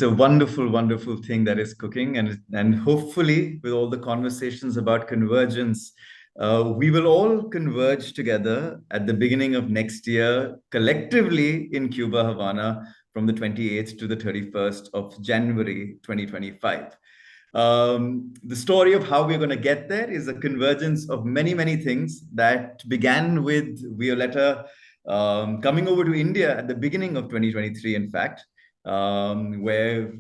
a wonderful, wonderful thing that is cooking, and hopefully, with all the conversations about convergence, we will all converge together at the beginning of next year, collectively in Cuba, Havana, from the 28th to the 31st of January 2025. The story of how we're going to get there is a convergence of many, many things that began with Violeta coming over to India at the beginning of 2023, in fact, where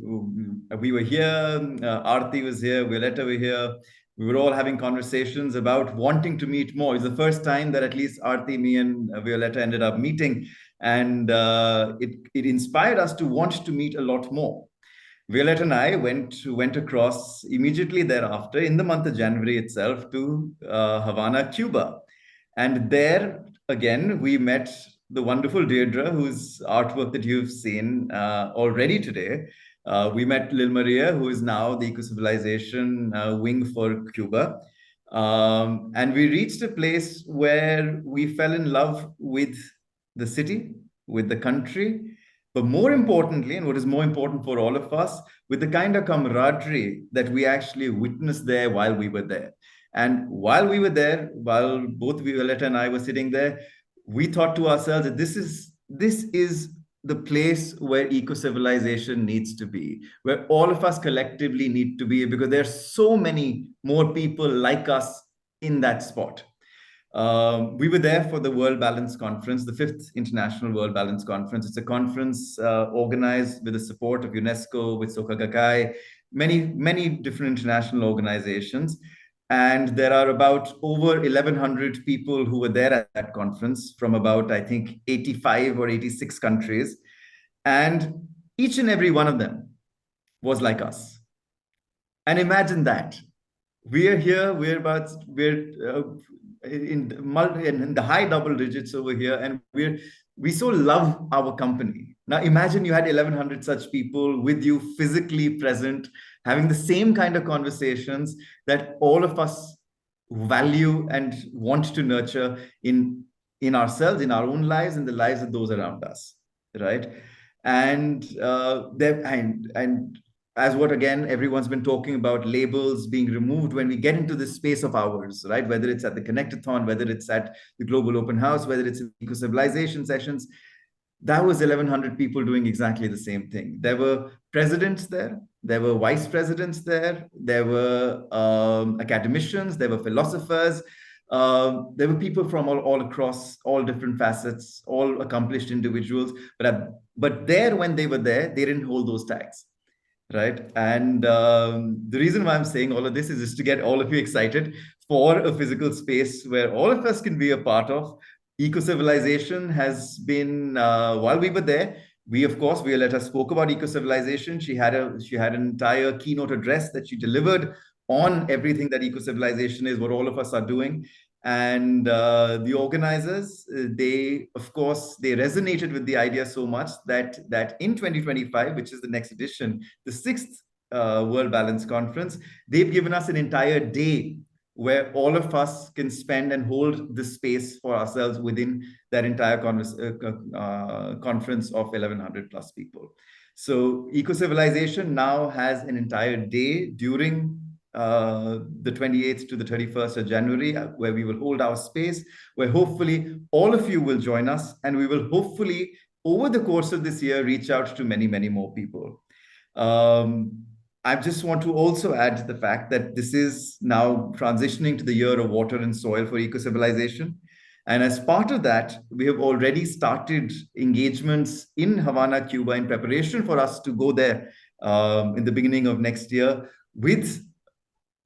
we were here, Aarti was here, Violeta were here. We were all having conversations about wanting to meet more. It's the first time that at least Aarti, me, and Violeta ended up meeting. And it inspired us to want to meet a lot more. Violeta and I went across immediately thereafter in the month of January itself to Havana, Cuba. And there, again, we met the wonderful Deirdre, whose artwork that you've seen already today. We met Lil Maria, who is now the Ecocivilisation wing for Cuba. And we reached a place where we fell in love with the city, with the country, but more importantly, and what is more important for all of us, with the kind of camaraderie that we actually witnessed there while we were there. And while we were there, while both Violeta and I were sitting there, we thought to ourselves that this is the place where eco-civilization needs to be, where all of us collectively need to be, because there are so many more people like us in that spot. We were there for the World Balance Conference, the 5th International World Balance Conference. It's a conference organized with the support of UNESCO, with Soka Gakkai, many different international organizations. And there are about over 1,100 people who were there at that conference from about, I think, 85 or 86 countries. And each and every one of them was like us. And imagine that. We are here, we're in the high double digits over here, and we so love our company. Now imagine you had 1,100 such people with you physically present, having the same kind of conversations that all of us value and want to nurture in ourselves, in our own lives, in the lives of those around us, right? And as what again everyone's been talking about, labels being removed when we get into this space of ours, right? Whether it's at the Connectathon, whether it's at the Global Open House, whether it's in Eco-Civilization sessions, that was 1,100 people doing exactly the same thing. There were presidents there, there were vice presidents there were academicians, there were philosophers, there were people from all across, all different facets, all accomplished individuals. But there, when they were there, they didn't hold those tags, right? And the reason why I'm saying all of this is just to get all of you excited for a physical space where all of us can be a part of. Eco-Civilization has been, while we were there, Violeta spoke about Eco-Civilization. She had an entire keynote address that she delivered on everything that Eco-Civilization is, what all of us are doing. And the organizers, they resonated with the idea so much that in 2025, which is the next edition, the 6th World Balance Conference, they've given us an entire day where all of us can spend and hold the space for ourselves within that entire conference of 1,100 plus people. So Eco-Civilization now has an entire day during the 28th to the 31st of January, where we will hold our space, where hopefully all of you will join us, and we will hopefully, over the course of this year, reach out to many, many more people. I just want to also add the fact that this is now transitioning to the year of water and soil for Eco-Civilization. And as part of that, we have already started engagements in Havana, Cuba, in preparation for us to go there in the beginning of next year with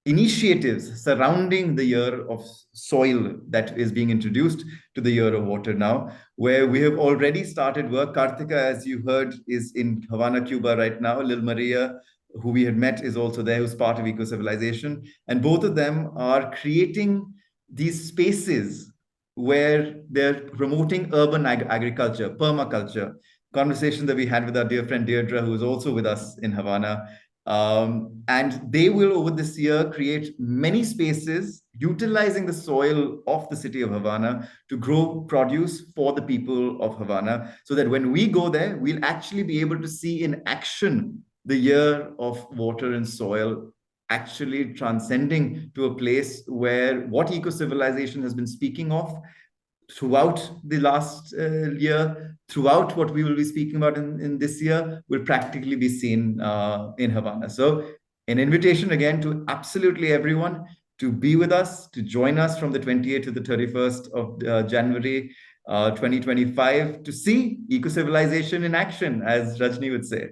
initiatives surrounding the year of soil that is being introduced to the year of water now, where we have already started work. Karthika, as you heard, is in Havana, Cuba right now. Lil Maria, who we had met, is also there, who's part of Eco-Civilization. And both of them are creating these spaces where they're promoting urban agriculture, permaculture. Conversation that we had with our dear friend Deirdre, who is also with us in Havana. And they will, over this year, create many spaces utilizing the soil of the city of Havana to grow produce for the people of Havana, so that when we go there, we'll actually be able to see in action the year of water and soil actually transcending to a place where what eco-civilization has been speaking of throughout the last year, throughout what we will be speaking about in this year, will practically be seen in Havana. So an invitation again to absolutely everyone to be with us, to join us from the 28th to the 31st of January 2025, to see eco-civilization in action, as Rajni would say.